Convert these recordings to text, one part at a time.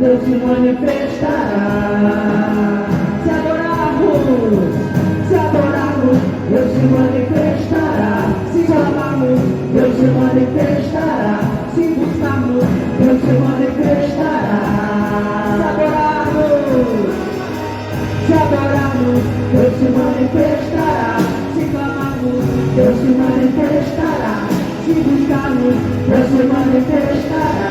Deus se manifestará. Se adorarmos, Deus se manifestará. Se clamarmos, Deus se manifestará. Se buscarmos, Deus se manifestará. Se adorarmos, Deus se manifestará. Se clamarmos, Deus se manifestará. Se buscarmos, Deus se manifestará.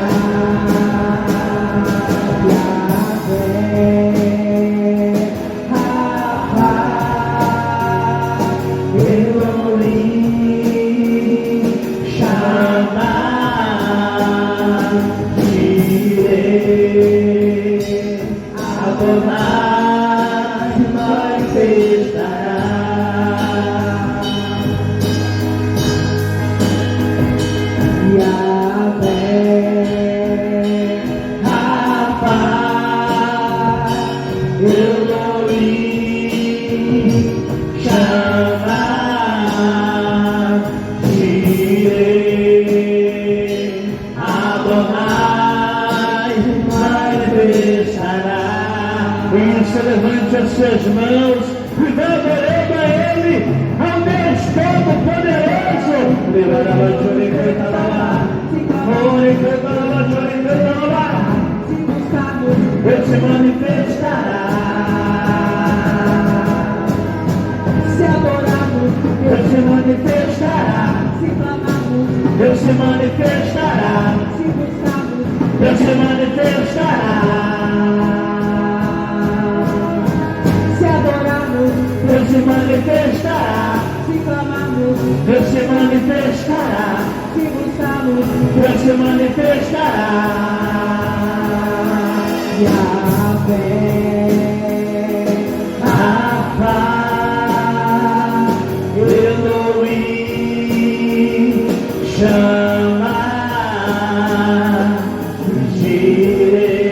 Levante as suas mãos e vá adorando a Ele, ao Deus Todo-Poderoso. Deus se manifestará. Se adorarmos, Deus se manifestará. se clamarmos, Deus se manifestará. se buscarmos, Deus se manifestará. Deus se manifestará. Se clamarmos, Deus se manifestará. Se buscarmos, Deus se manifestará. Yahvé, Rafa, Elohim, chama, Jireh,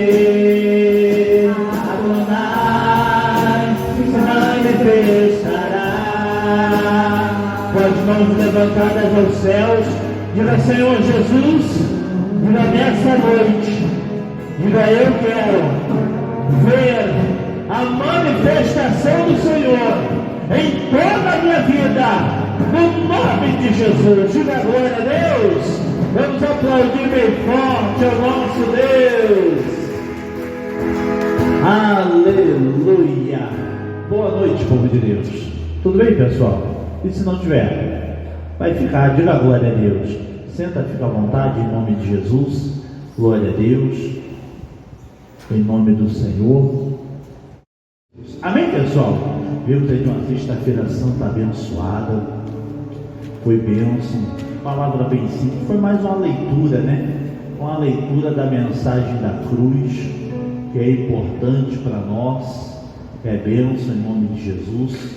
Adonai, se manifestará. Com as mãos levantadas aos céus, diga: Senhor Jesus, diga nessa noite, diga: eu quero ver a manifestação do Senhor em toda a minha vida, no nome de Jesus. Diga glória a Deus. Vamos aplaudir bem forte ao nosso Deus. Aleluia. Boa noite, povo de Deus. Tudo bem, pessoal? E se não tiver, vai ficar, diga glória a Deus. Senta, fica à vontade, em nome de Jesus. Glória a Deus. Em nome do Senhor. Amém, pessoal? Vimos aí uma sexta-feira santa abençoada. Foi bênção. Palavra bem simples. Foi mais uma leitura, né? Uma leitura da mensagem da cruz, que é importante para nós, que é bênção em nome de Jesus.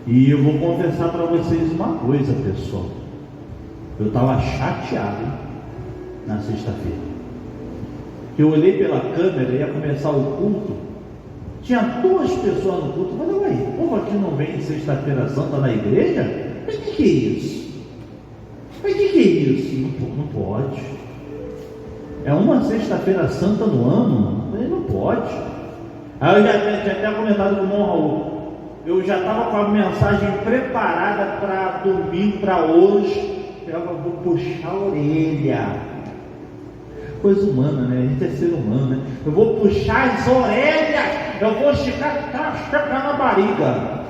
E eu vou confessar para vocês uma coisa, pessoal. Eu estava chateado na sexta-feira. Eu olhei pela câmera, ia começar o culto. Tinha 2 pessoas no culto. Falei: ué, o povo aqui não vem sexta-feira santa na igreja? Mas o que é isso? Mas o que é isso? Não pode. É uma sexta-feira santa no ano? Falei: não pode. Aí eu já tinha até comentado com o irmão Raul. Eu já estava com a mensagem preparada para domingo, para hoje. Eu vou puxar a orelha. Coisa humana, né? A gente é ser humano, né? Eu vou puxar as orelhas, eu vou esticar na barriga.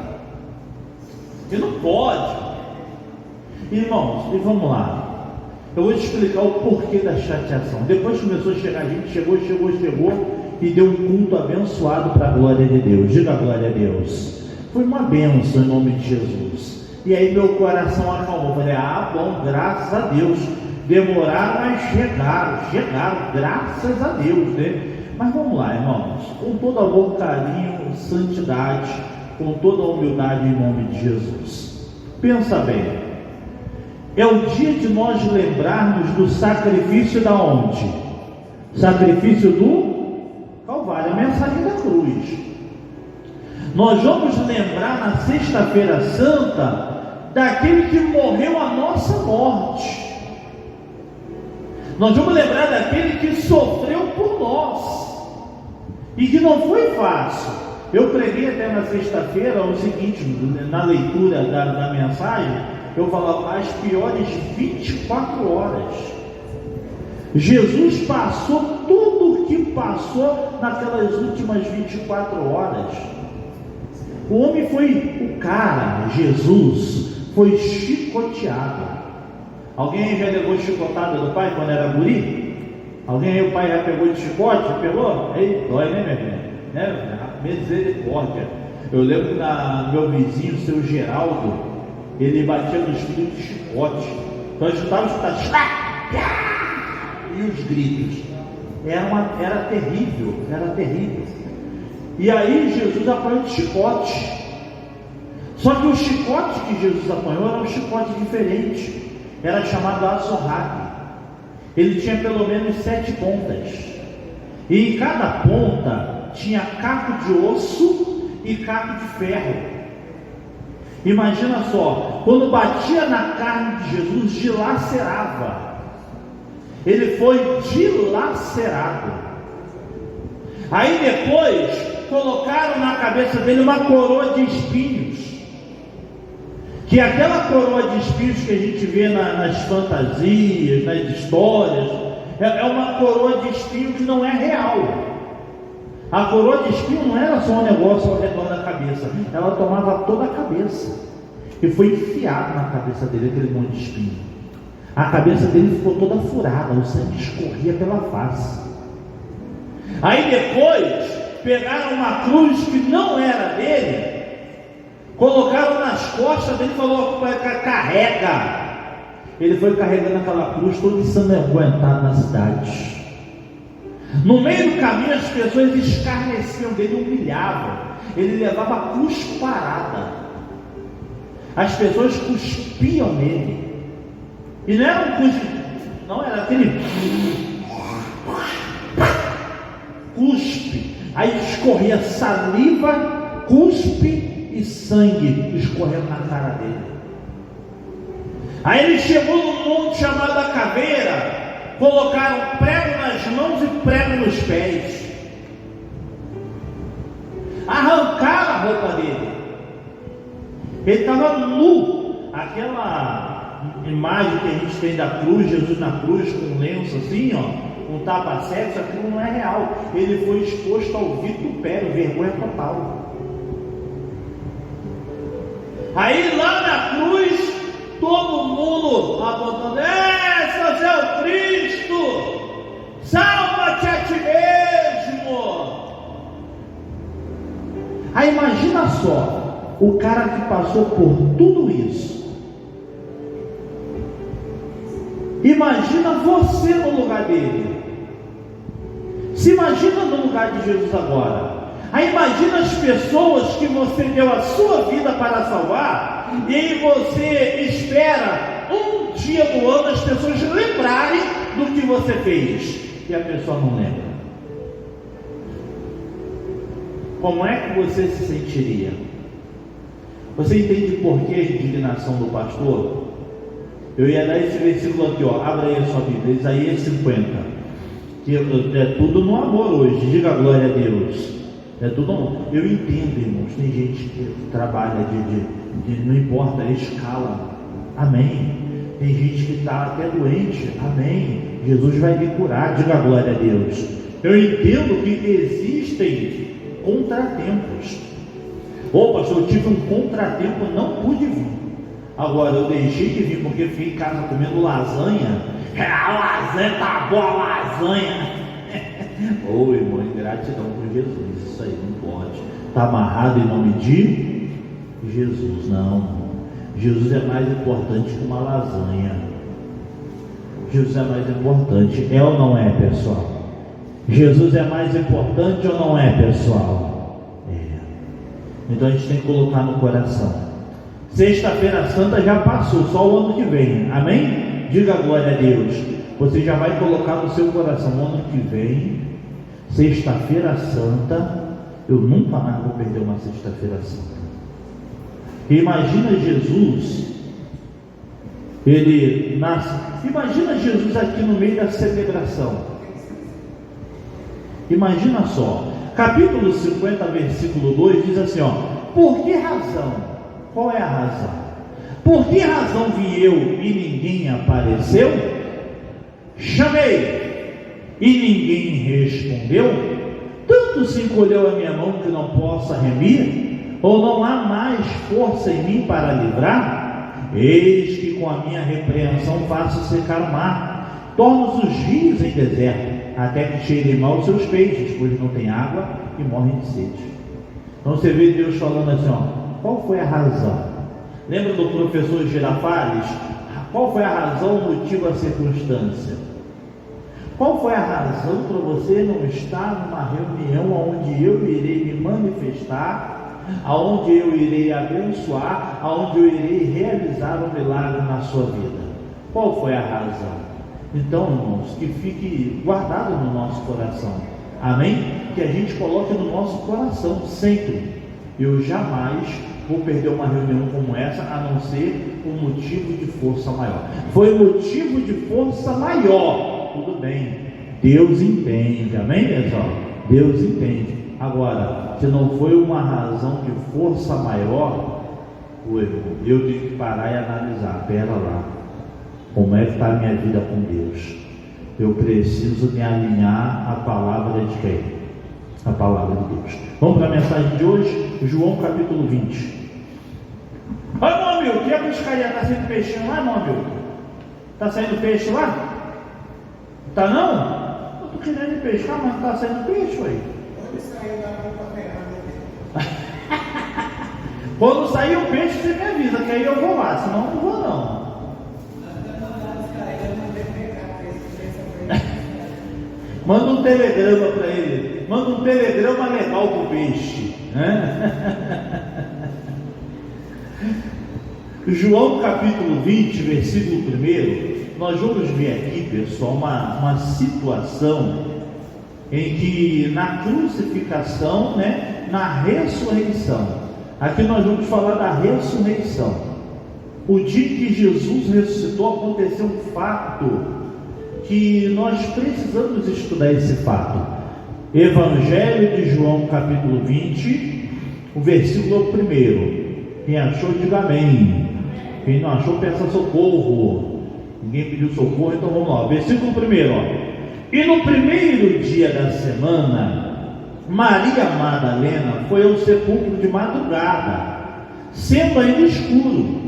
E não pode. Irmãos, e vamos lá. Eu vou te explicar o porquê da chateação. Depois começou a chegar gente, chegou e deu um culto abençoado para a glória de Deus. Diga a glória a Deus. Foi uma bênção em nome de Jesus. E aí meu coração acalmou. Falei: bom, graças a Deus. Demoraram, mas chegaram, graças a Deus, né? Mas vamos lá, irmãos, com todo amor, carinho, santidade, com toda a humildade em nome de Jesus. Pensa bem, é o dia de nós lembrarmos do sacrifício da onde? Sacrifício do Calvário, a mensagem da cruz. Nós vamos lembrar na sexta-feira santa daquele que morreu a nossa morte. Nós vamos lembrar daquele que sofreu por nós. e que não foi fácil. Eu preguei até na sexta-feira o seguinte, na leitura da mensagem, eu falava as piores 24 horas. Jesus passou tudo o que passou naquelas últimas 24 horas. O homem foi, o cara, Jesus, foi chicoteado. Alguém aí já levou chicotada do pai quando era guri? Alguém aí o pai já pegou de chicote? Pegou? Aí dói, né, minha filha? Né? Misericórdia. Eu lembro que meu vizinho, o seu Geraldo, ele batia nos filhos de chicote. Então eu estava escutando e os gritos. Era terrível, era terrível. E aí Jesus apanhou de chicote. Só que o chicote que Jesus apanhou era um chicote diferente. Era chamado azorrague. Ele tinha pelo menos 7 pontas. E em cada ponta tinha caco de osso e caco de ferro. Imagina só, quando batia na carne de Jesus, dilacerava. Ele foi dilacerado. Aí depois colocaram na cabeça dele uma coroa de espinhos. Que aquela coroa de espinhos que a gente vê nas fantasias, nas histórias, é uma coroa de espinho que não é real. A coroa de espinho não era só um negócio ao redor da cabeça, ela tomava toda a cabeça. E foi enfiado na cabeça dele aquele monte de espinho. A cabeça dele ficou toda furada, o sangue escorria pela face. Aí depois pegaram uma cruz que não era dele, colocaram nas costas dele e falou: carrega. Ele foi carregando aquela cruz todo ensanguentado na cidade. No meio do caminho as pessoas escarneciam dele, humilhavam. Ele levava a cruz parada. As pessoas cuspiam nele. E não era um cuspe, não, era aquele cuspe. Aí escorria saliva, cuspe e sangue escorrendo na cara dele. Aí ele chegou num monte chamado a Caveira, colocaram prego nas mãos e prego nos pés, arrancaram a roupa dele. Ele estava nu. Aquela imagem que a gente tem da cruz, Jesus na cruz com um lenço assim, ó, um tapa-sexo, aquilo não é real. Ele foi exposto ao vitupério, vergonha total. Aí lá na cruz, todo mundo apontando: esse é o Cristo, salva-te a ti mesmo. Aí imagina só, o cara que passou por tudo isso. Imagina você no lugar dele. Se imagina no lugar de Jesus agora. Aí imagina as pessoas que você deu a sua vida para salvar, e aí você espera um dia do ano as pessoas lembrarem do que você fez, e a pessoa não lembra. Como é que você se sentiria? Você entende por que a indignação do pastor? Eu ia dar esse versículo aqui, ó, abra aí a sua Bíblia, Isaías 50, que é tudo no amor hoje, diga glória a Deus. É tudo, eu entendo, irmãos, tem gente que trabalha de não importa a escala, amém. Tem gente que está até doente, amém. Jesus vai me curar, diga glória a Deus. Eu entendo que existem contratempos. Pastor, eu tive um contratempo, não pude vir. Agora eu deixei de vir porque fiquei em casa comendo lasanha. A lasanha tá boa, a lasanha. Irmão, ingratidão por Jesus, isso aí não pode. Está amarrado em nome de Jesus, não. Jesus é mais importante que uma lasanha. Jesus é mais importante, é ou não é, pessoal? Jesus é mais importante ou não é, pessoal? É. Então a gente tem que colocar no coração. Sexta-feira Santa já passou, só o ano que vem, amém? Diga glória a Deus. Você já vai colocar no seu coração: o ano que vem, Sexta-feira Santa, eu nunca mais vou perder uma Sexta-feira Santa. Imagina Jesus, ele nasce. Imagina Jesus aqui no meio da celebração. Imagina só, Capítulo 50, versículo 2 diz assim, por que razão? Qual é a razão? Por que razão vim eu e ninguém apareceu? Chamei e ninguém respondeu? Tanto se encolheu a minha mão que não possa remir? Ou não há mais força em mim para livrar? Eis que com a minha repreensão faço secar o mar, torno os rios em deserto, até que cheirem mal os seus peixes, pois não tem água e morrem de sede. Então você vê Deus falando assim, qual foi a razão? Lembra do professor Girafales? Qual foi a razão, o motivo, a circunstância? Qual foi a razão para você não estar numa reunião onde eu irei me manifestar, aonde eu irei abençoar, aonde eu irei realizar um milagre na sua vida? Qual foi a razão? Então, irmãos, que fique guardado no nosso coração, amém? Que a gente coloque no nosso coração sempre: eu jamais vou perder uma reunião como essa, a não ser um motivo de força maior. Foi motivo de força maior, tudo bem, Deus entende, amém, pessoal? Deus entende. Agora, se não foi uma razão de força maior, eu tenho que parar e analisar. Pera lá, como é que está a minha vida com Deus? Eu preciso me alinhar à palavra de quem? A palavra de Deus. Vamos para a mensagem de hoje, João capítulo 20. Olha, meu amigo, que a pescaria está saindo peixinho lá, meu amigo? Está saindo peixe lá? Está não? Eu estou querendo pescar, mas não está saindo peixe aí. Quando sair o peixe, você me avisa, que aí eu vou lá, senão não vou não. Manda um telegrama para ele. Manda um telegrama legal para o peixe, né? João capítulo 20, versículo 1. Nós vamos ver aqui, pessoal, uma situação em que na crucificação, né, na ressurreição. Aqui nós vamos falar da ressurreição. O dia que Jesus ressuscitou, aconteceu um fato que nós precisamos estudar esse fato. Evangelho de João capítulo 20, o versículo 1. Quem achou, diga amém. Quem não achou, peça socorro. Ninguém pediu socorro, então vamos lá. Versículo 1. E no primeiro dia da semana, Maria Madalena foi ao sepulcro de madrugada, sendo ainda escuro,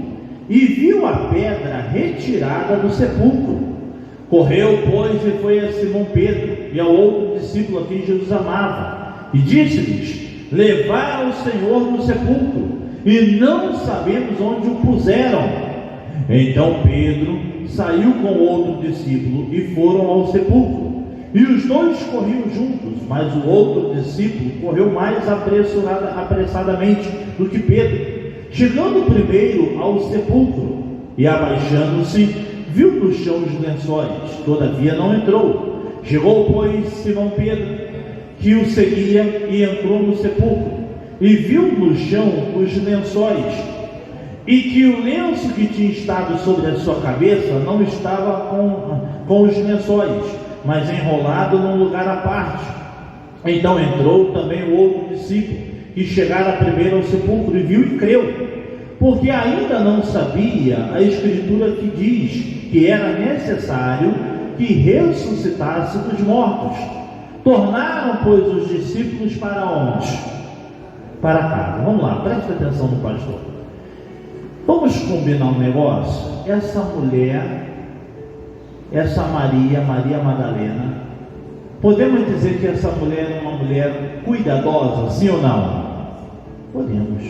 e viu a pedra retirada do sepulcro. Correu, pois, e foi a Simão Pedro e ao outro discípulo a quem Jesus amava, e disse-lhes: levaram o Senhor no sepulcro, e não sabemos onde o puseram. Então Pedro saiu com outro discípulo e foram ao sepulcro, e os dois corriam juntos, mas o outro discípulo correu mais apressadamente do que Pedro. Chegando primeiro ao sepulcro e abaixando-se, viu no chão os lençóis, todavia não entrou. Chegou, pois, Simão Pedro, que o seguia, e entrou no sepulcro, e viu no chão os lençóis, e que o lenço que tinha estado sobre a sua cabeça não estava com os lençóis, mas enrolado num lugar à parte. Então entrou também o outro discípulo, que chegara primeiro ao sepulcro, e viu e creu, porque ainda não sabia a escritura que diz que era necessário que ressuscitasse dos mortos. Tornaram, pois, os discípulos para onde? Para casa. Vamos lá, preste atenção no pastor. Vamos combinar um negócio? Essa mulher, essa Maria Madalena, podemos dizer que essa mulher é uma mulher cuidadosa, sim ou não? Podemos.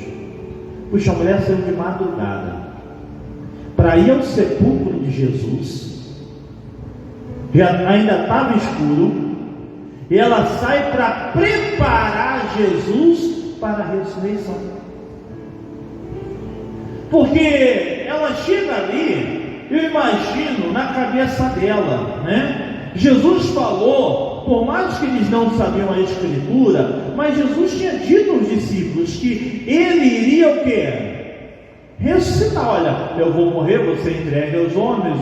Puxa, a mulher saiu de madrugada para ir ao sepulcro de Jesus, ainda estava escuro, e ela sai para preparar Jesus para a ressurreição, porque ela chega ali, eu imagino na cabeça dela, né? Jesus falou, por mais que eles não sabiam a escritura, mas Jesus tinha dito aos discípulos que ele iria o quê? ressuscitar. Olha, eu vou morrer, você entrega aos homens,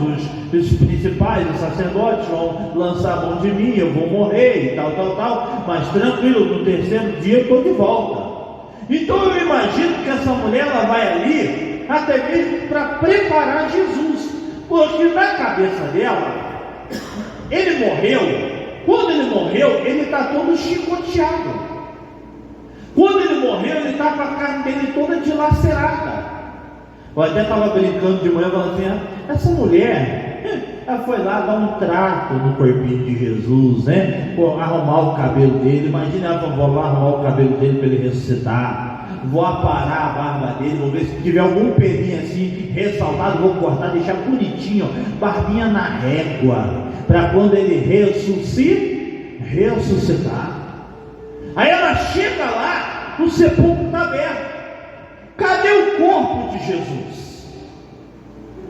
os principais, os sacerdotes vão lançar a mão de mim, eu vou morrer e tal, mas tranquilo, no terceiro dia eu estou de volta. Então eu imagino que essa mulher, ela vai ali até mesmo para preparar Jesus, porque na cabeça dela, ele morreu. Quando ele morreu, ele está todo chicoteado. Quando ele morreu, ele está com a carne dele toda dilacerada. Eu até estava brincando de manhã, falando assim, essa mulher, ela foi lá dar um trato no corpinho de Jesus, né? Arrumar o cabelo dele. Imagina, ela falou, vou lá arrumar o cabelo dele para ele ressuscitar. Vou aparar a barba dele, vou ver se tiver algum pelinho assim ressaltado, vou cortar, deixar bonitinho, ó, barbinha na régua, para quando ele ressuscitar. Aí ela chega lá, o sepulcro está aberto. Cadê o corpo de Jesus?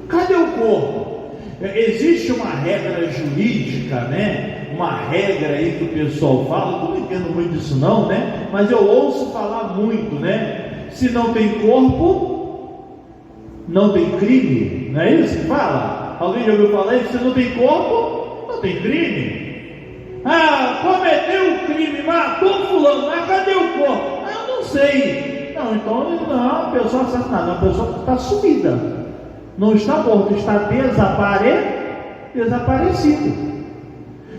Cadê o corpo? Existe uma regra jurídica, né? Uma regra aí que o pessoal fala, eu não entendo muito disso não, né? Mas eu ouço falar muito, né? Se não tem corpo, não tem crime. Não é isso que fala? Alguém já ouviu falar isso? Se não tem corpo, não tem crime. Cometeu um crime, matou fulano, mas cadê o corpo? Eu não sei. Não, então não é uma pessoa assassinada, é uma pessoa que está sumida. Não está morto, está desaparecido.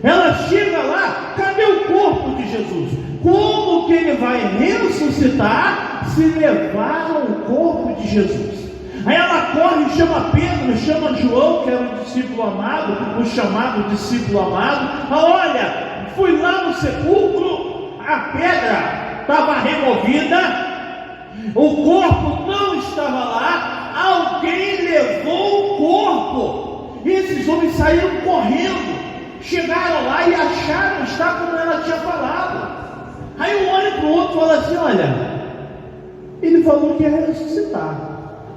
Ela chega lá, cadê o corpo de Jesus? Como que ele vai ressuscitar se levaram o corpo de Jesus? Aí ela corre e chama Pedro, chama João, que era um discípulo amado, o chamado discípulo amado. Olha, fui lá no sepulcro, a pedra estava removida, o corpo não estava lá, alguém levou o corpo. E esses homens saíram correndo, chegaram lá e acharam estar como ela tinha falado. Aí um olha para o outro e fala assim, olha, ele falou que ia ressuscitar.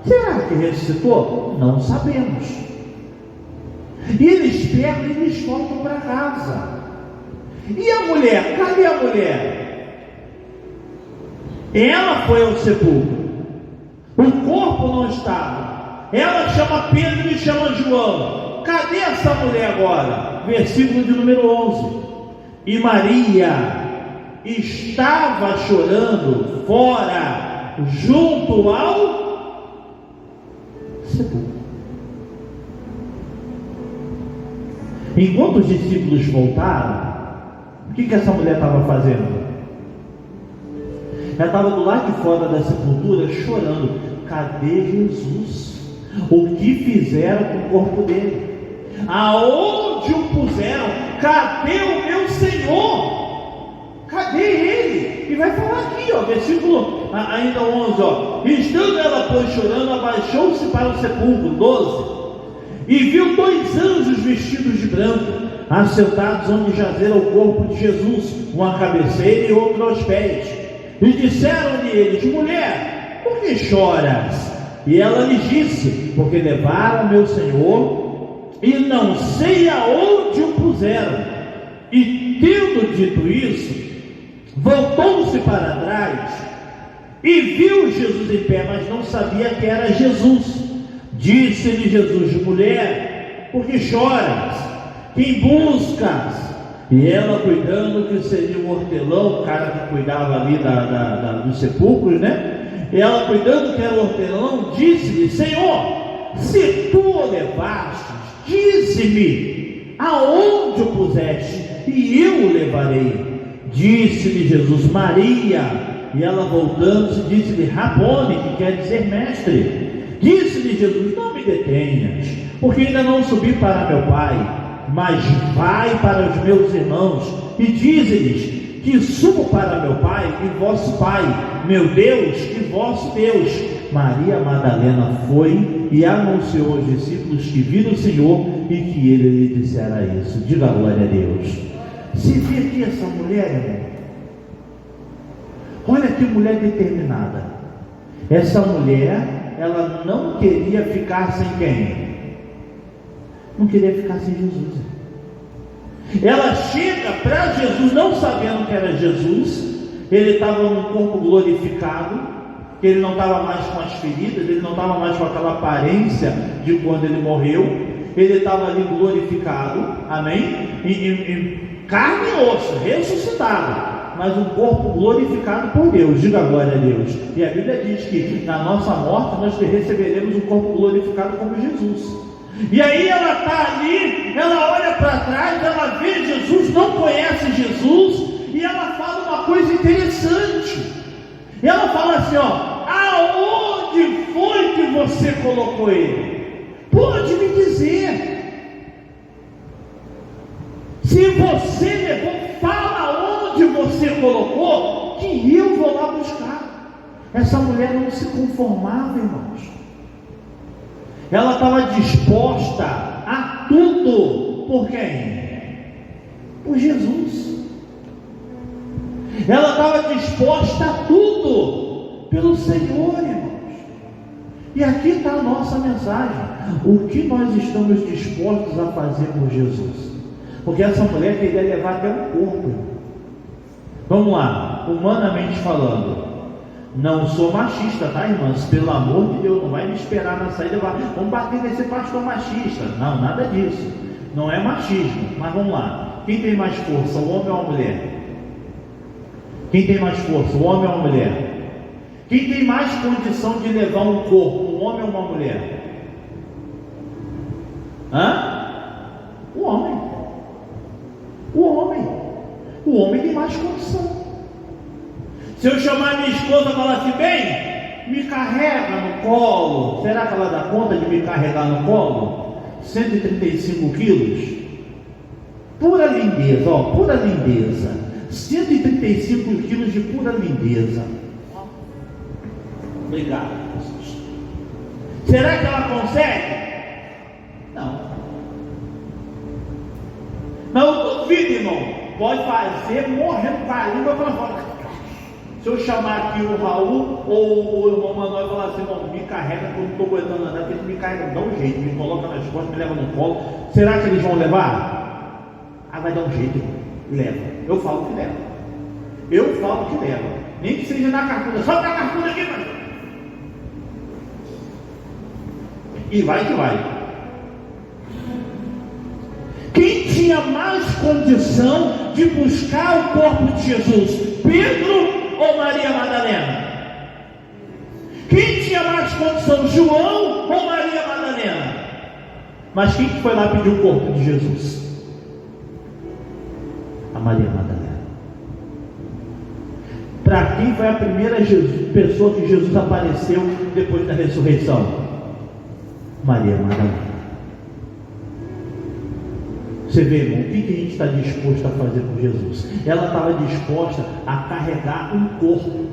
Será que ressuscitou? Não sabemos. E eles pegam e eles voltam para casa. E a mulher? Cadê a mulher? Ela foi ao sepulcro. O corpo não estava. Ela chama Pedro e chama João. Cadê essa mulher agora? Versículo de número 11. E Maria estava chorando fora, junto ao sepulcro. Enquanto os discípulos voltaram, o que essa mulher estava fazendo? Ela estava do lado de fora da sepultura chorando. Cadê Jesus? O que fizeram com o corpo dele? Aonde o puseram? Cadê o meu Senhor? Cadê ele? E vai falar aqui, ó, versículo ainda 11, ó. Estando ela, pois, chorando, abaixou-se para o sepulcro, 12, e viu 2 anjos vestidos de branco, assentados onde jazera o corpo de Jesus, um à cabeceira e outro aos pés. E disseram-lhe eles, mulher, por que choras? E ela lhes disse, porque levaram meu Senhor, e não sei aonde o puseram. E tendo dito isso, voltou-se para trás e viu Jesus em pé, mas não sabia que era Jesus. Disse-lhe Jesus, mulher, por que choras? Quem buscas? E ela, cuidando que seria o hortelão, o cara que cuidava ali dos sepulcros, né? E ela, cuidando que era o hortelão, disse-lhe, Senhor, se tu o levastes, dize-me aonde o puseste, e eu o levarei. Disse-lhe Jesus, Maria. E ela, voltando-se, disse-lhe, Rabone, que quer dizer mestre. Disse-lhe Jesus, não me detenhas, porque ainda não subi para meu Pai, mas vai para os meus irmãos e dize-lhes que subo para meu Pai e vosso Pai, meu Deus e vosso Deus. Maria Madalena foi e anunciou aos discípulos que viram o Senhor e que ele lhe dissera isso. Diga glória a Deus. Se vê aqui essa mulher, irmão, olha que mulher determinada. Essa mulher, ela não queria ficar sem quem? Não queria ficar sem Jesus. Ela chega para Jesus, não sabendo que era Jesus. Ele estava num corpo glorificado. que ele não estava mais com as feridas, ele não estava mais com aquela aparência de quando ele morreu, ele estava ali glorificado, amém? Em carne e osso, ressuscitado, mas um corpo glorificado por Deus. Diga glória a Deus. E a Bíblia diz que na nossa morte nós receberemos um corpo glorificado como Jesus. E aí ela está ali, ela olha para trás, ela vê Jesus, não conhece Jesus, e ela fala uma coisa interessante. Ela fala assim, ó: aonde foi que você colocou ele? Pode me dizer. Se você levou, fala onde você colocou, que eu vou lá buscar. Essa mulher não se conformava, irmãos. Ela estava disposta a tudo. Por quem? Por Jesus. Ela estava disposta a tudo pelo Senhor, irmãos. E aqui está a nossa mensagem. O que nós estamos dispostos a fazer por Jesus? Porque essa mulher queria levar até o corpo. Vamos lá, humanamente falando. Não sou machista, tá, irmãs? Pelo amor de Deus, não vai me esperar na saída. Vamos bater nesse pastor machista. Não, nada disso. Não é machismo. Mas vamos lá. Quem tem mais força, o homem ou a mulher? Quem tem mais força, o homem ou a mulher? Quem tem mais condição de levar um corpo, um homem ou uma mulher? O homem. O homem tem mais condição. Se eu chamar minha esposa e falar assim: bem, me carrega no colo, será que ela dá conta de me carregar no colo? 135 quilos? Pura lindeza, ó, pura lindeza. 135 quilos de pura lindeza. Obrigado, Jesus. Será que ela consegue? Não. Mas eu duvido, irmão. Pode fazer morrendo com a língua para fora. Se eu chamar aqui o Raul ou o irmão Manuel e falar assim: irmão, me carrega, que eu não estou aguentando andar, porque ele me carrega, dá um jeito, me coloca nas costas, me leva no colo. Será que eles vão levar? Vai dar um jeito, irmão. Leva. Eu falo que leva. Nem que seja na cartuna. Só na cartuna aqui, mas... E vai que vai. Quem tinha mais condição de buscar o corpo de Jesus? Pedro ou Maria Madalena? Quem tinha mais condição? João ou Maria Madalena? Mas quem foi lá pedir o corpo de Jesus? A Maria Madalena. Para quem foi a primeira pessoa que Jesus apareceu depois da ressurreição? Maria Madalena. Você vê, irmão, o que a gente está disposto a fazer por Jesus? Ela estava disposta a carregar um corpo.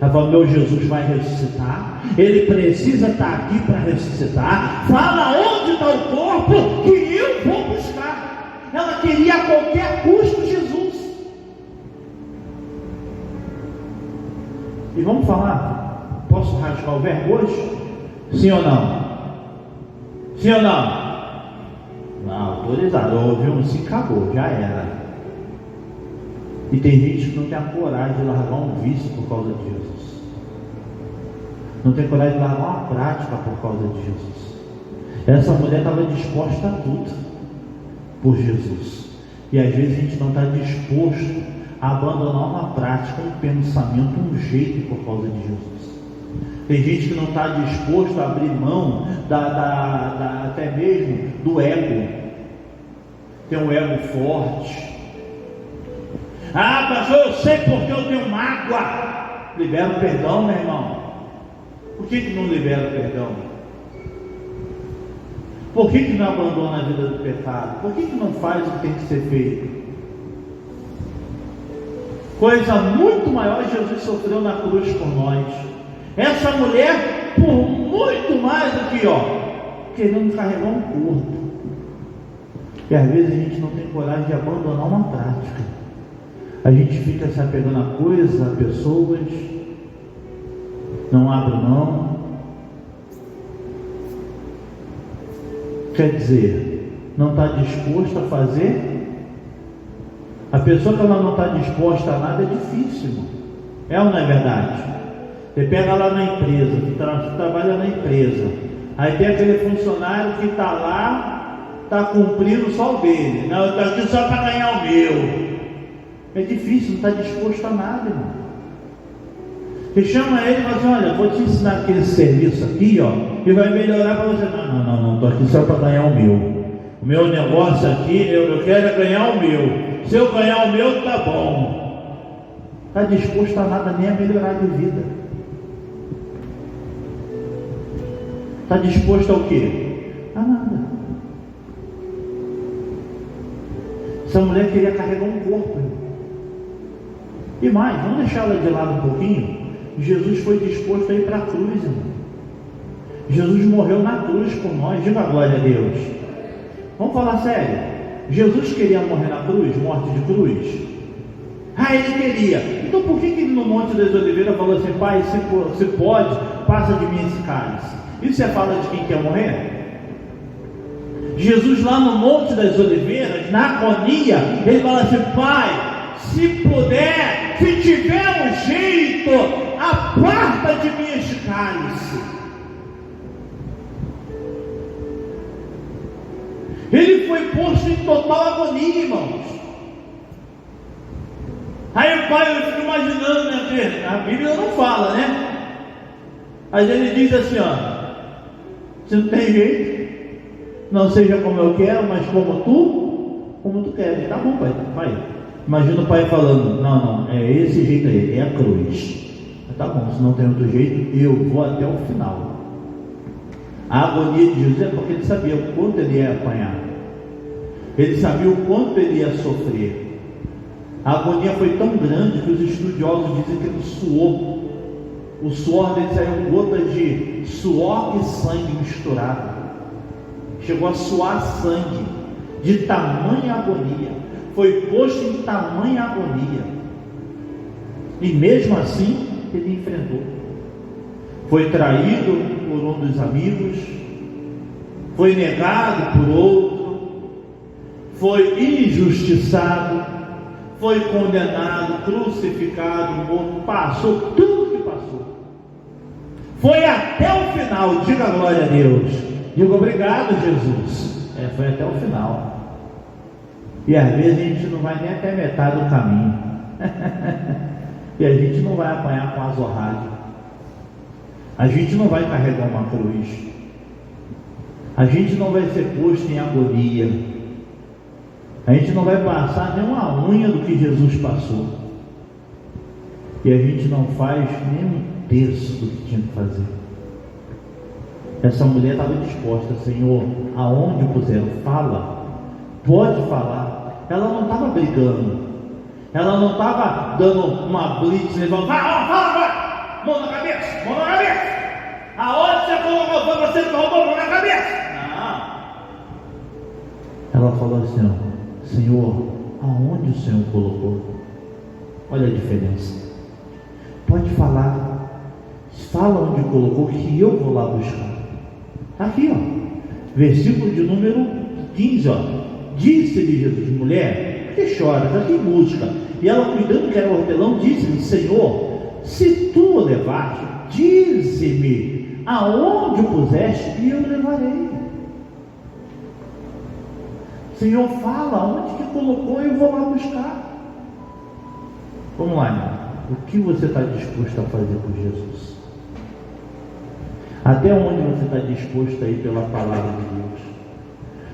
Ela falou: meu Jesus vai ressuscitar, ele precisa estar aqui para ressuscitar. Fala onde está o corpo que eu vou buscar. Ela queria a qualquer custo Jesus. E vamos falar, posso rasgar o verbo hoje? Sim ou não? Sim ou não? Não, autorizado. Eu ouvi um sim, acabou, já era. E tem gente que não tem a coragem de largar um vício por causa de Jesus. Não tem coragem de largar uma prática por causa de Jesus. Essa mulher estava disposta a tudo por Jesus. E às vezes a gente não está disposto a abandonar uma prática, um pensamento, um jeito por causa de Jesus. Tem gente que não está disposto a abrir mão até mesmo do ego. Tem um ego forte. Pastor, eu sei porque eu tenho mágoa. Libera o perdão, meu irmão. Por que não libera o perdão? Por que não abandona a vida do pecado? Por que não faz o que tem que ser feito? Coisa muito maior Jesus sofreu na cruz por nós. Essa mulher, por muito mais do que, querendo carregar um corpo. E às vezes a gente não tem coragem de abandonar uma prática. A gente fica se apegando a coisas, a pessoas, não abre mão. Quer dizer, não está disposto a fazer. A pessoa que ela não está disposta a nada é difícil, irmão. É ou não é verdade? Você pega lá na empresa, trabalha na empresa, aí tem aquele funcionário que está lá, está cumprindo só o dele. Não, eu estou aqui só para ganhar o meu. É difícil, não está disposto a nada, irmão. Você chama ele e fala assim: olha, vou te ensinar aquele serviço aqui, ó, e vai melhorar para você. Não, estou aqui só para ganhar o meu. O meu negócio aqui, eu quero é ganhar o meu. Se eu ganhar o meu, tá bom. Está disposto a nada, nem a melhorar de vida. Está disposto ao quê? A nada. Essa mulher queria carregar um corpo. E mais, vamos deixar ela de lado um pouquinho. Jesus foi disposto a ir para a cruz, irmão. Jesus morreu na cruz por nós. Diga a glória a Deus. Vamos falar sério. Jesus queria morrer na cruz, morte de cruz? Ele queria. Então por que ele no Monte das Oliveiras falou assim: Pai, se pode, passa de mim esse cálice? Isso é fala de quem quer morrer? Jesus lá no Monte das Oliveiras, na agonia, ele fala assim: Pai, se puder, se tiver um jeito, aparta de mim este cálice. Ele foi posto em total agonia, irmãos. Aí o pai, eu fico imaginando, né? A Bíblia não fala, né? Mas ele diz assim: ó, se não tem jeito, não seja como eu quero, mas como tu queres. Tá bom, pai. Imagina o pai falando: não, é esse jeito aí, é a cruz. Tá bom, se não tem outro jeito, eu vou até o final. A agonia de Jesus é porque ele sabia o quanto ele ia apanhar, ele sabia o quanto ele ia sofrer. A agonia foi tão grande que os estudiosos dizem que ele suou. O suor dele saiu gotas de suor e sangue misturado. Chegou a suar sangue, de tamanha agonia. Foi posto em tamanha agonia. E mesmo assim, ele enfrentou. Foi traído por um dos amigos, foi negado por outro, foi injustiçado, foi condenado, crucificado, morto, passou tudo que passou. Foi até o final. Diga glória a Deus. Diga obrigado, Jesus. Foi até o final. E às vezes a gente não vai nem até metade do caminho. E a gente não vai apanhar com azorragem. A gente não vai carregar uma cruz. A gente não vai ser posto em agonia. A gente não vai passar nem uma unha do que Jesus passou. E a gente não faz nem um terço do que tinha que fazer. Essa mulher estava disposta: Senhor, aonde o puseram, fala, pode falar. Ela não estava brigando, ela não estava dando uma blitz, levando: fala, mão na cabeça, mão na cabeça. Aonde você colocou, você colocou mão na cabeça? Não. Ela falou assim: Senhor, aonde o Senhor colocou? Olha a diferença. Pode falar, fala onde colocou, que eu vou lá buscar. Está aqui, ó, versículo de número 15, ó. Disse-lhe Jesus: mulher, por que choras? Aqui busca. E ela, cuidando que era o hortelão, disse-lhe: Senhor, se tu o levaste, dize-me aonde o puseste, e eu o levarei. Senhor, fala onde que colocou, eu vou lá buscar. Vamos lá, irmão. O que você está disposto a fazer por Jesus? Até onde você está disposto a ir pela palavra de Deus?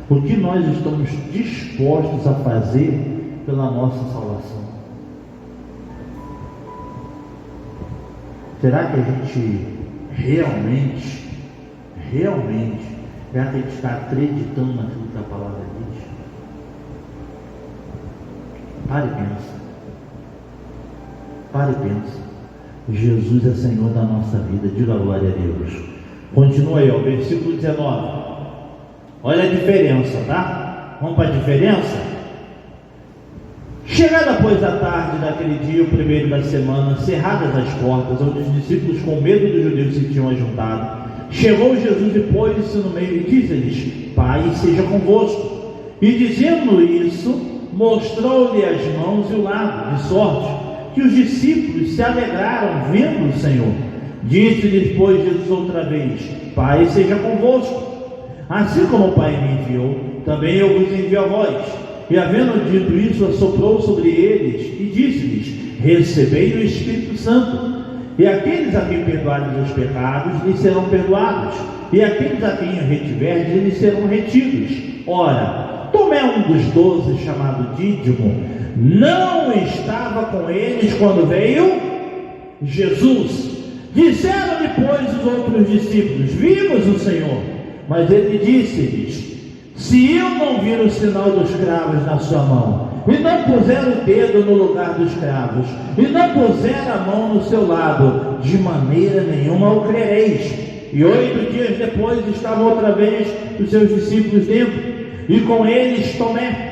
O que nós estamos dispostos a fazer pela nossa salvação? Será que a gente realmente está acreditando naquilo que a palavra diz? Pare e pensa. Pare e pensa. Jesus é Senhor da nossa vida. Diga glória a Deus. Continua aí, ó, versículo 19. Olha a diferença, tá? Vamos para a diferença? Chegada, pois, a tarde daquele dia, o primeiro da semana, cerradas as portas, onde os discípulos, com medo dos judeus, se tinham ajuntado, chegou Jesus e pôs-se no meio e disse-lhes: Pai seja convosco. E dizendo isso, mostrou-lhe as mãos e o lado, de sorte que os discípulos se alegraram vendo o Senhor. Disse-lhes, pois, Jesus outra vez: Pai seja convosco. Assim como o Pai me enviou, também eu vos envio a vós. E havendo dito isso, assoprou sobre eles e disse-lhes: Recebei o Espírito Santo. E aqueles a quem perdoardes os pecados, lhes serão perdoados. E aqueles a quem retiverdes, lhes serão retidos. Ora, Tomé, um dos 12, chamado Dídimo, não estava com eles quando veio Jesus. Disseram depois os outros discípulos: Vimos o Senhor. Mas ele disse-lhes: Se eu não vir o sinal dos cravos na sua mão, e não puser o dedo no lugar dos cravos, e não puser a mão no seu lado, de maneira nenhuma o crereis. E 8 dias depois estavam outra vez os seus discípulos dentro, e com eles Tomé.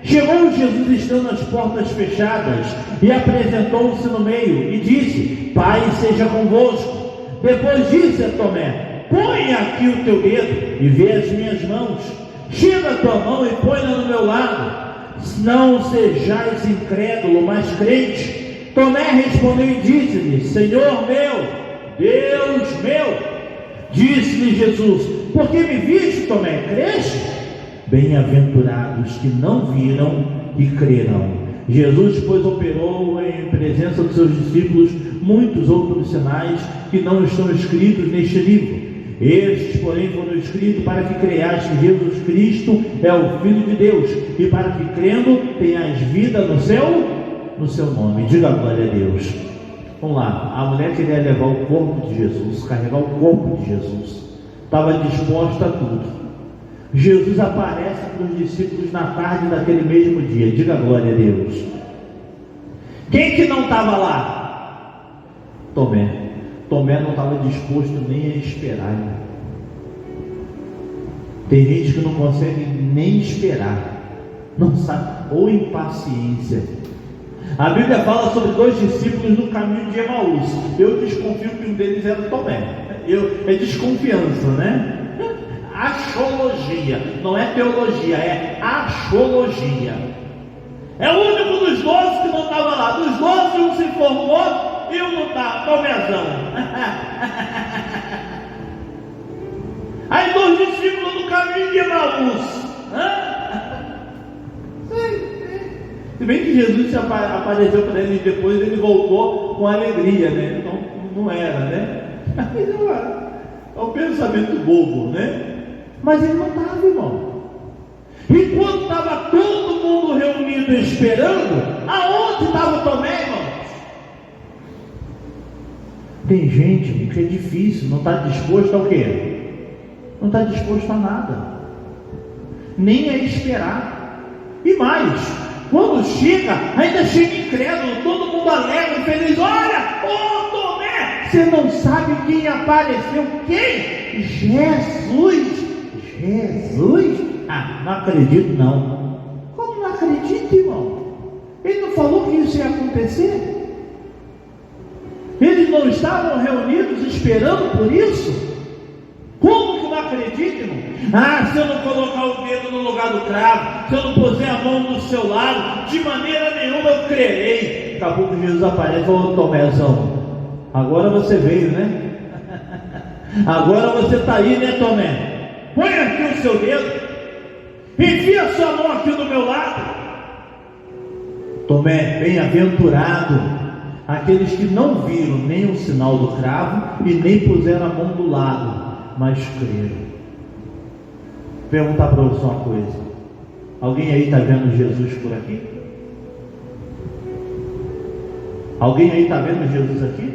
Chegou Jesus estando as portas fechadas, e apresentou-se no meio, e disse: Pai seja convosco. Depois disse a Tomé: Põe aqui o teu dedo, e vê as minhas mãos. Chega a tua mão e põe-na no meu lado. Não sejais incrédulo, mas crente. Tomé respondeu e disse-lhe: Senhor meu, Deus meu. Disse-lhe Jesus: Por que me viste, Tomé? Creste? Bem-aventurados que não viram e creram. Jesus, pois, operou em presença dos seus discípulos muitos outros sinais que não estão escritos neste livro. Estes, porém, foram escritos para que creias que Jesus Cristo é o Filho de Deus, e para que, crendo, tenhas vida no seu nome. Diga glória a Deus. Vamos lá. A mulher queria levar o corpo de Jesus, carregar o corpo de Jesus. Estava disposta a tudo. Jesus aparece para os discípulos na tarde daquele mesmo dia. Diga glória a Deus. Quem que não estava lá? Tomé. Tomé não estava disposto nem a esperar. Tem gente que não consegue nem esperar, não sabe, ou impaciência. A Bíblia fala sobre 2 discípulos no caminho de Emaús. Eu desconfio que um deles era Tomé. É desconfiança, né? Axologia, não é teologia, é axologia. É o único dos 12 que não estava lá. Dos 12, um se formou e um não está. Tomézão. Aí 2 discípulos no caminho de Emaús. Se bem que Jesus apareceu para eles depois, ele voltou com alegria, né? Então não era, né? É um pensamento bobo, né? Mas ele não estava, irmão. Enquanto estava todo mundo reunido esperando, aonde estava o Tomé, irmão? Tem gente que é difícil, não está disposto ao quê? Não está disposto a nada, nem a esperar. E mais, quando chega, ainda chega incrédulo, todo mundo alegre, feliz. Olha, ô Tomé, você não sabe quem apareceu? Quem? Jesus. Jesus? Ah, não acredito não. Como não acredito, irmão? Ele não falou que isso ia acontecer? Eles não estavam reunidos esperando por isso? Como que não acredita, irmão? Ah, se eu não colocar o dedo no lugar do cravo, se eu não puser a mão do seu lado, de maneira nenhuma eu crerei. Daqui a pouco Jesus aparece: ô Tomézão, agora você veio, né? Agora você está aí, né, Tomé? Põe aqui o seu dedo, enfia a sua mão aqui do meu lado. Tomé, bem-aventurado aqueles que não viram nem o sinal do cravo e nem puseram a mão do lado, mas creram. Perguntar para você uma coisa: alguém aí está vendo Jesus por aqui? Alguém aí está vendo Jesus aqui?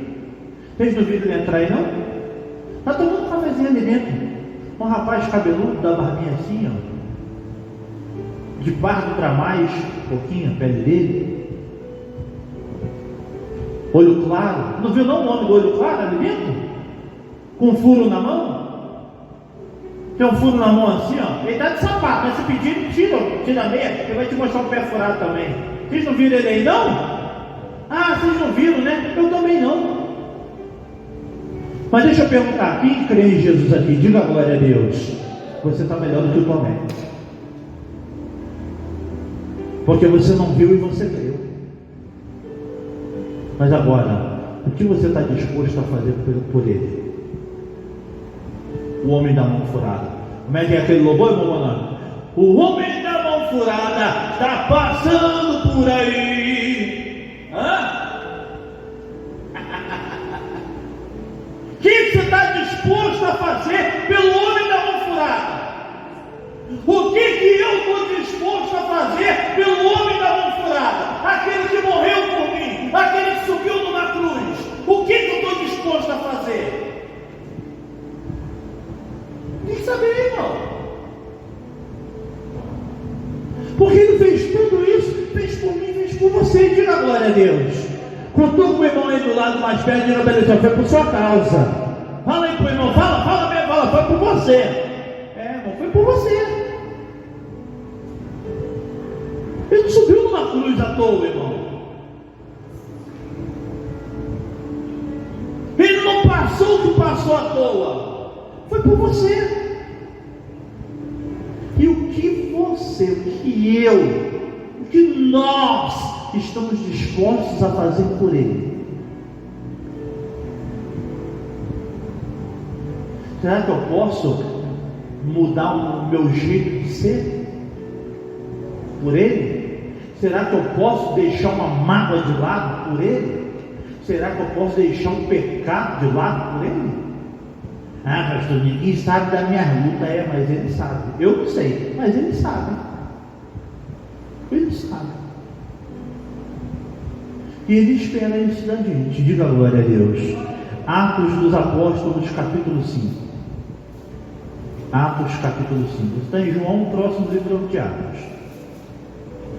Vocês não viram ele entrar aí não? Está tomando um cafezinho ali dentro. Um rapaz cabeludo, da barbinha assim, ó, de pardo para mais, um pouquinho a pele dele, olho claro. Não viu não o homem do olho claro ali dentro? Com um furo na mão? Tem um furo na mão assim, ó. Ele está de sapato, mas se pedir, tira a meia, ele vai te mostrar o pé furado também. Vocês não viram ele aí não? Ah, vocês não viram, né? Eu também não. Mas deixa eu perguntar, quem crê em Jesus aqui? Diga glória a Deus. Você está melhor do que o Tomé, porque você não viu e você creu. Mas agora, o que você está disposto a fazer por ele? O homem da mão furada. Como é que é aquele louvor, irmão Monano? O homem da mão furada está passando por aí. O que você está disposto a fazer pelo homem da mão furada? O que eu estou disposto a fazer pelo homem da mão furada? Aquele que morreu por mim, aquele que subiu numa cruz. O que eu estou disposto a fazer? Tem que saber, irmão. Porque ele fez tudo isso, fez por mim, fez por você. Diga a glória a Deus. Contou com o irmão aí do lado mais perto, diga para ele, foi por sua causa. Fala aí pro irmão, fala mesmo, foi por você. Irmão, foi por você. Ele não subiu numa cruz à toa, irmão. Ele não passou o que passou à toa. Foi por você. E o que você, o que eu, o que nós estamos dispostos a fazer por ele? Será que eu posso mudar o meu jeito de ser por ele? Será que eu posso deixar uma mágoa de lado por ele? Será que eu posso deixar um pecado de lado por ele? Pastor, ninguém sabe da minha luta, mas ele sabe. Eu não sei, mas ele sabe. Ele sabe. E ele espera isso da gente. Diga glória a Deus. Atos dos Apóstolos, capítulo 5. Atos, capítulo 5. Está em João, próximo livro de Atos.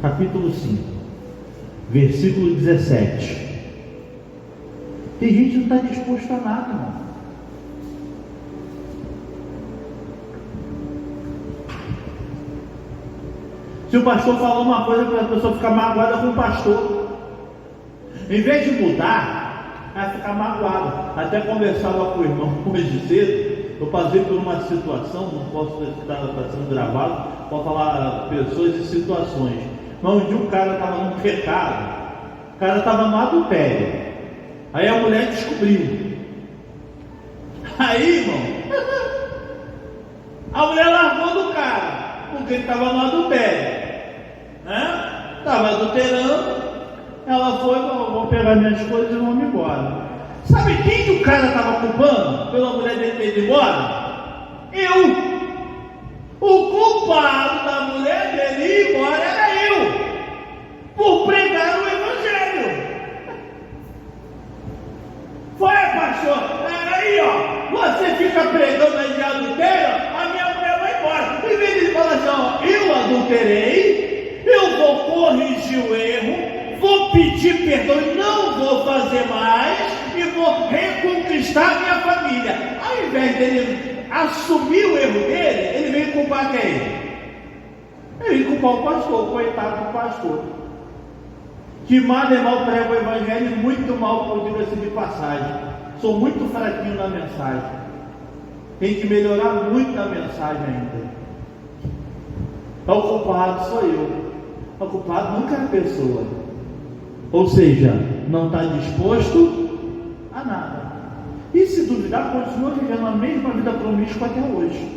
Capítulo 5. Versículo 17. Tem gente que não está disposto a nada, irmão. Se o pastor falar uma coisa para a pessoa ficar magoada com o pastor, em vez de mudar, vai ficar magoada. Até conversava com o irmão hoje cedo, eu passei por uma situação, não posso estar sendo gravado, para falar pessoas e situações. Mas um dia um cara estava num pecado, o cara estava no adultério, aí a mulher descobriu. Aí, irmão, a mulher largou do cara, porque ele estava no adultério, estava adulterando. Ela foi, vou pegar minhas coisas e vamos embora. Sabe quem que o cara estava culpando pela mulher dele ter ido embora? Eu. O culpado da mulher dele ir embora era eu, por pregar o evangelho. Foi, pastor, aí você fica pregando aí de adultério, a minha mulher vai embora. Em vez de falar assim, eu adulterei, eu vou corrigir o erro, vou pedir perdão e não vou fazer mais, e vou reconquistar a minha família. Ao invés dele assumir o erro dele, ele veio culpar quem? Ele veio culpar o pastor, coitado do pastor, que mal e mal prega o evangelho e muito mal, por diga-se de passagem. Sou muito fraquinho na mensagem, tem que melhorar muito a mensagem ainda. O culpado sou eu, o culpado nunca é a pessoa. Ou seja, não está disposto a nada. E se duvidar, continua vivendo a mesma vida promíscua até hoje.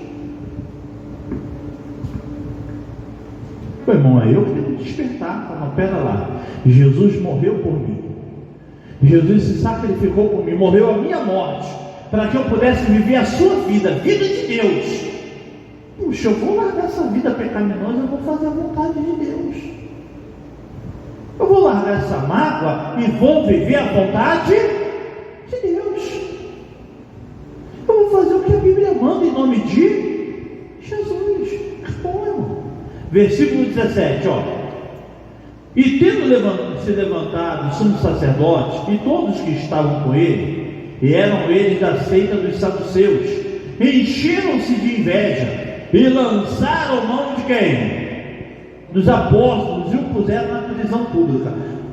Meu irmão, é eu que tenho que despertar. Não, pera lá. Jesus morreu por mim. Jesus se sacrificou por mim, morreu a minha morte, para que eu pudesse viver a sua vida, vida de Deus. Puxa, eu vou largar essa vida pecaminosa, eu vou fazer a vontade de Deus. Eu vou largar essa mágoa e vou viver a vontade de Deus. Eu vou fazer o que a Bíblia manda em nome de Jesus. Bom, irmão. Versículo 17, E tendo se levantado o sumo sacerdote e todos que estavam com ele, e eram eles da seita dos saduceus, encheram-se de inveja e lançaram mão de quem? Dos apóstolos, e o puseram na prisão pública.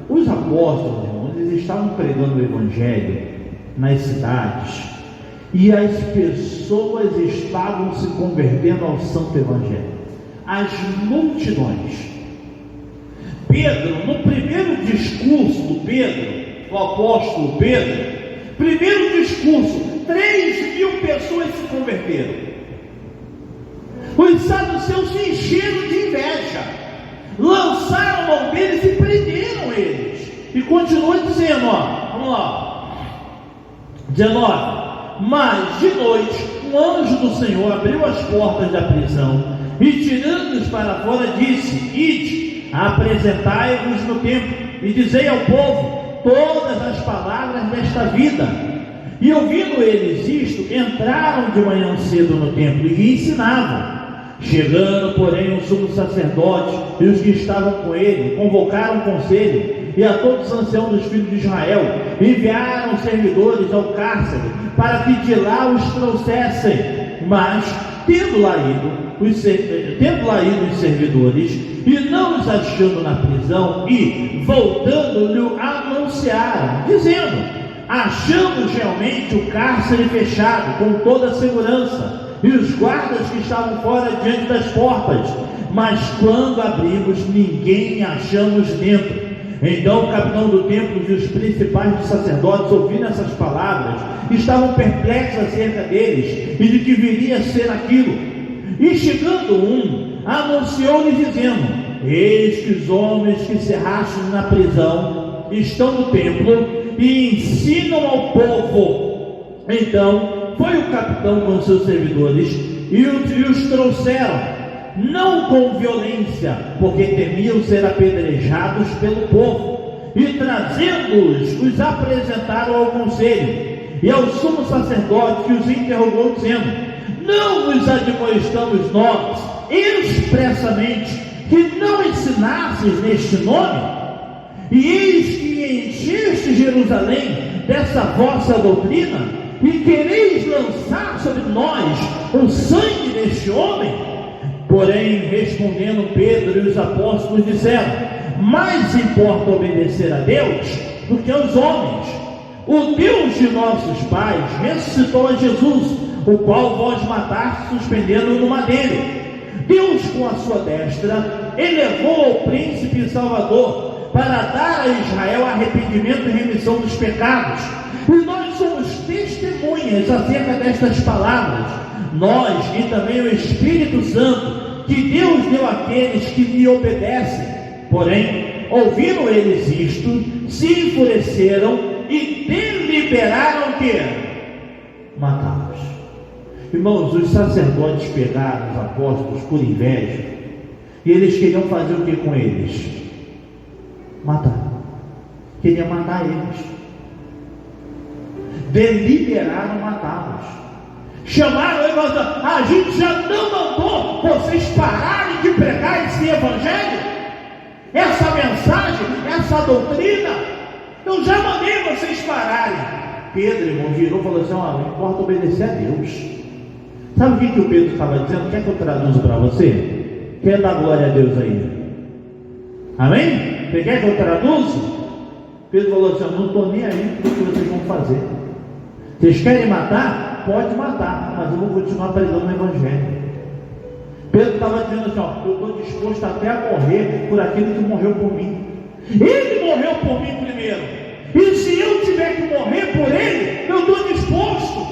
Os apóstolos, irmãos, eles estavam pregando o evangelho nas cidades, e as pessoas estavam se convertendo ao santo evangelho, as multidões. Pedro, no primeiro discurso do Pedro, o apóstolo Pedro, primeiro discurso, 3.000 pessoas se converteram. Os saduceus se encheram de inveja, lançaram a mão deles e prenderam eles. E continua dizendo, vamos lá, 19: mas de noite um anjo do Senhor abriu as portas da prisão e, tirando-os para fora, disse: ide, apresentai-vos no templo e dizei ao povo todas as palavras desta vida. E ouvindo eles isto, entraram de manhã cedo no templo e ensinavam. Chegando, porém, o sumo sacerdote e os que estavam com ele, convocaram o conselho e a todos os anciãos dos filhos de Israel, enviaram servidores ao cárcere para que de lá os trouxessem. Mas, tendo lá ido os servidores e não os achando na prisão, e voltando-lhe anunciaram, dizendo: achamos realmente o cárcere fechado com toda a segurança e os guardas que estavam fora diante das portas, mas quando abrimos, ninguém achamos dentro. Então o capitão do templo e os principais dos sacerdotes, ouvindo essas palavras, estavam perplexos acerca deles e de que viria a ser aquilo. E chegando um, anunciou-lhes dizendo: eis que os homens que cerrastes na prisão estão no templo e ensinam ao povo. Então foi o capitão com seus servidores e os trouxeram, não com violência, porque temiam ser apedrejados pelo povo, e trazendo-os, os apresentaram ao conselho e ao sumo sacerdote, que os interrogou, dizendo: não vos admoestamos nós expressamente que não ensinasses neste nome? E eis que encheste Jerusalém dessa vossa doutrina, e quereis lançar sobre nós o sangue deste homem? Porém, respondendo Pedro e os apóstolos, disseram: mais importa obedecer a Deus do que aos homens. O Deus de nossos pais ressuscitou a Jesus, o qual vós mataste, suspendendo-o no madeiro. Deus, com a sua destra, elevou ao príncipe e salvador, para dar a Israel arrependimento e remissão dos pecados. E nós somos testemunhas acerca destas palavras, nós e também o Espírito Santo, que Deus deu àqueles que lhe obedecem. Porém, ouvindo eles isto, se enfureceram e deliberaram que matá-los. Irmãos, os sacerdotes pegaram os apóstolos por inveja, e eles queriam fazer o que com eles? Matar. Queriam matar eles. Deliberaram matá-los. Chamaram eles e falaram: a gente já não mandou vocês pararem de pregar esse evangelho, essa mensagem, essa doutrina. Eu já mandei vocês pararem. Pedro, irmão, virou e falou assim: não importa obedecer a Deus. Sabe o que o Pedro estava dizendo? Quer que eu traduza para você? Quer dar glória a Deus aí? Amém? Você quer que eu traduza? Pedro falou assim: eu não estou nem aí para o que vocês vão fazer. Vocês querem matar? Pode matar, mas eu vou continuar pregando o evangelho. Pedro estava dizendo assim: eu estou disposto até a morrer por aquele que morreu por mim. Ele morreu por mim primeiro, e se eu tiver que morrer por ele, eu estou disposto.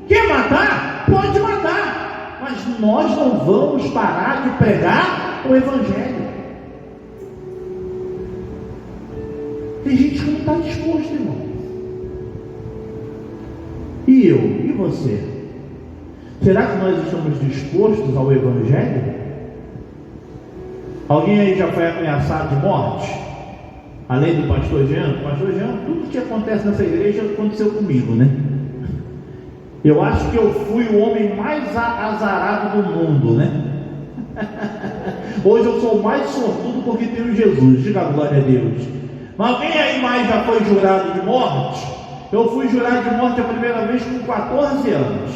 Quer matar? Pode matar, mas nós não vamos parar de pregar o evangelho. Tem gente que não está disposto, irmão. E eu? E você? Será que nós estamos dispostos ao evangelho? Alguém aí já foi ameaçado de morte? Além do pastor Jean? Pastor Jean, tudo que acontece nessa igreja aconteceu comigo, né? Eu acho que eu fui o homem mais azarado do mundo, né? Hoje eu sou o mais sortudo porque tenho Jesus. Diga glória a Deus. Mas alguém aí mais já foi jurado de morte? Eu fui jurado de morte a primeira vez com 14 anos,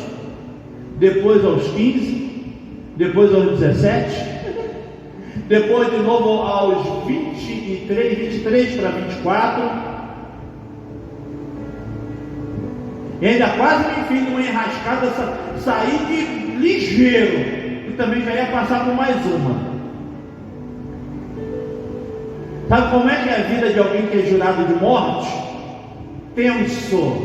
depois aos 15, depois aos 17, depois de novo aos 23 para 24, e ainda quase me fiz uma enrascada, saí de ligeiro, e também já ia passar por mais uma. Sabe como é que é a vida de alguém que é jurado de morte? Tenso.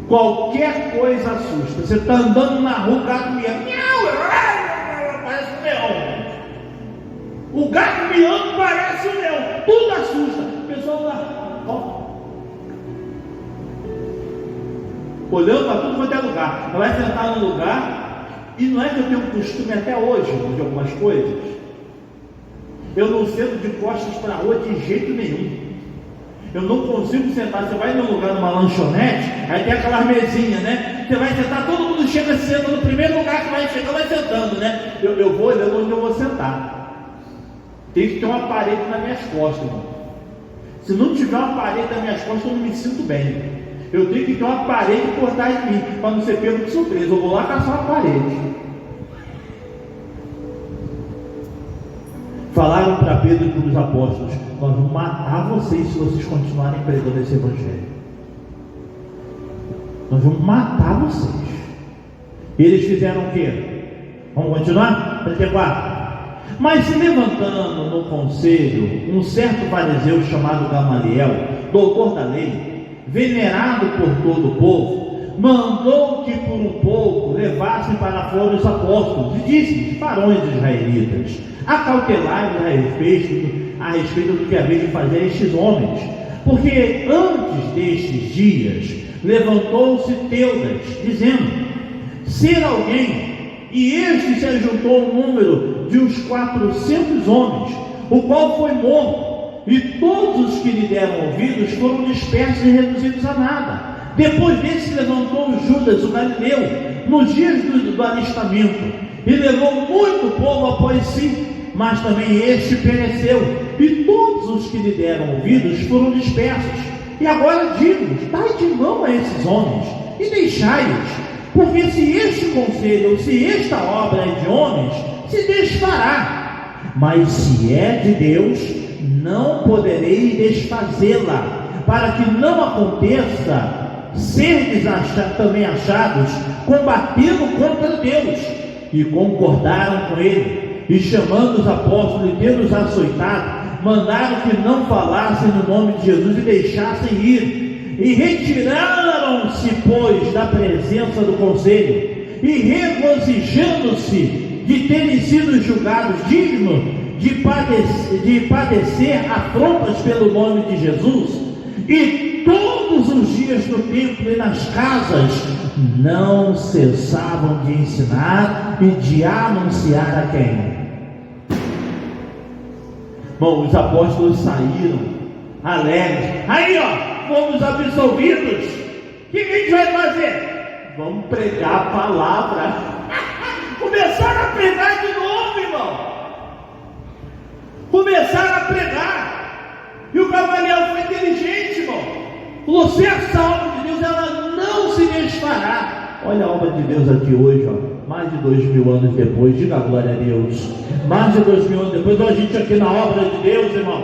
Qualquer coisa assusta. Você está andando na rua, o gato miando, parece um leão. O gato miando parece um leão. Tudo assusta. O pessoal lá, ó, olhando para tudo quanto é lugar. Ela vai sentar no lugar, e não é que eu tenho costume até hoje de algumas coisas. Eu não sento de costas para a rua de jeito nenhum. Eu não consigo sentar. Você vai num lugar, numa lanchonete, aí tem aquelas mesinhas, né? Você vai sentar, todo mundo chega, senta no primeiro lugar que vai chegar, vai sentando, né? Eu vou olhando onde eu vou sentar. Tem que ter uma parede nas minhas costas, irmão. Se não tiver uma parede nas minhas costas, eu não me sinto bem. Eu tenho que ter uma parede por trás de mim, para não ser pego de surpresa. Eu vou lá caçar uma parede. Falaram para Pedro e para os apóstolos: nós vamos matar vocês se vocês continuarem pregando esse evangelho. Nós vamos matar vocês. E eles fizeram o quê? Vamos continuar? 34. Mas se levantando no conselho um certo fariseu chamado Gamaliel, doutor da lei, venerado por todo o povo, mandou que por um pouco levassem para fora os apóstolos e disse-lhes: varões israelitas, acautelai-vos a respeito do que havia de fazer estes homens, porque antes destes dias levantou-se Teudas, dizendo ser alguém, e este se ajuntou ao número de uns 400 homens, o qual foi morto, e todos os que lhe deram ouvidos foram dispersos e reduzidos a nada. Depois dele se levantou Judas, o Galileu, nos dias do alistamento, e levou muito povo após si, mas também este pereceu, e todos os que lhe deram ouvidos foram dispersos. E agora digo-vos: dai de mão a esses homens, e deixai-os, porque se este conselho, ou se esta obra é de homens, se desfará, mas se é de Deus, não poderei desfazê-la, para que não aconteça serdes também achados combatendo contra Deus. E concordaram com ele, e chamando os apóstolos e tendo-os açoitado, mandaram que não falassem no nome de Jesus e deixassem ir. E retiraram-se, pois, da presença do conselho, e regozijando-se de terem sido julgados dignos de padecer afrontas pelo nome de Jesus, e todos os dias no templo e nas casas não cessavam de ensinar e de anunciar a quem? Bom, os apóstolos saíram alegres. Aí, ó, fomos absolvidos. O que a gente vai fazer? Vamos pregar a palavra. Começaram a pregar de novo, irmão. Começaram a pregar. E o Gamaliel foi inteligente, irmão. Falou: se essa obra de Deus, ela não se desfará. Olha a obra de Deus aqui hoje, ó. Mais de 2000 anos depois. Diga glória a Deus. Mais de 2000 anos depois, a gente aqui na obra de Deus, irmão.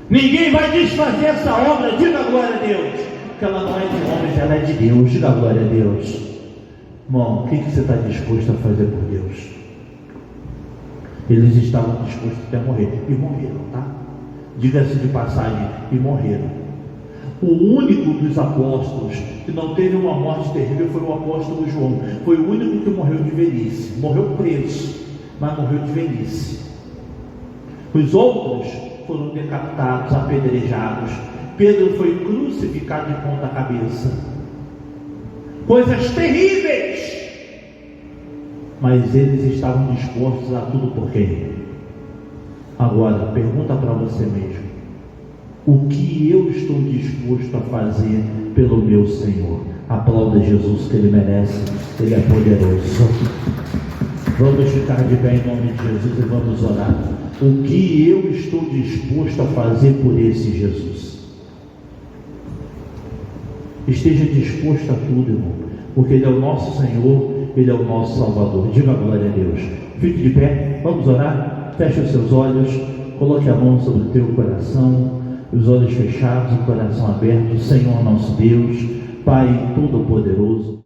Ninguém vai desfazer essa obra. Diga glória a Deus. Porque ela não é de homens, ela é de Deus. Diga glória a Deus. Irmão, o que você está disposto a fazer por Deus? Eles estavam dispostos até morrer. E morreram, tá? Diga-se de passagem, e morreram. O único dos apóstolos que não teve uma morte terrível foi o apóstolo João. Foi o único que morreu de velhice. Morreu preso, mas morreu de velhice. Os outros foram decapitados, apedrejados. Pedro foi crucificado de ponta cabeça. Coisas terríveis. Mas eles estavam dispostos a tudo por quem? Agora, pergunta para você mesmo: o que eu estou disposto a fazer pelo meu Senhor? Aplauda Jesus, que Ele merece, Ele é poderoso. Vamos ficar de pé em nome de Jesus e vamos orar. O que eu estou disposto a fazer por esse Jesus? Esteja disposto a tudo, irmão, porque Ele é o nosso Senhor, Ele é o nosso Salvador. Diga glória a Deus. Fique de pé, vamos orar. Feche os seus olhos, coloque a mão sobre o teu coração, os olhos fechados, o coração aberto. Senhor nosso Deus, Pai Todo-Poderoso.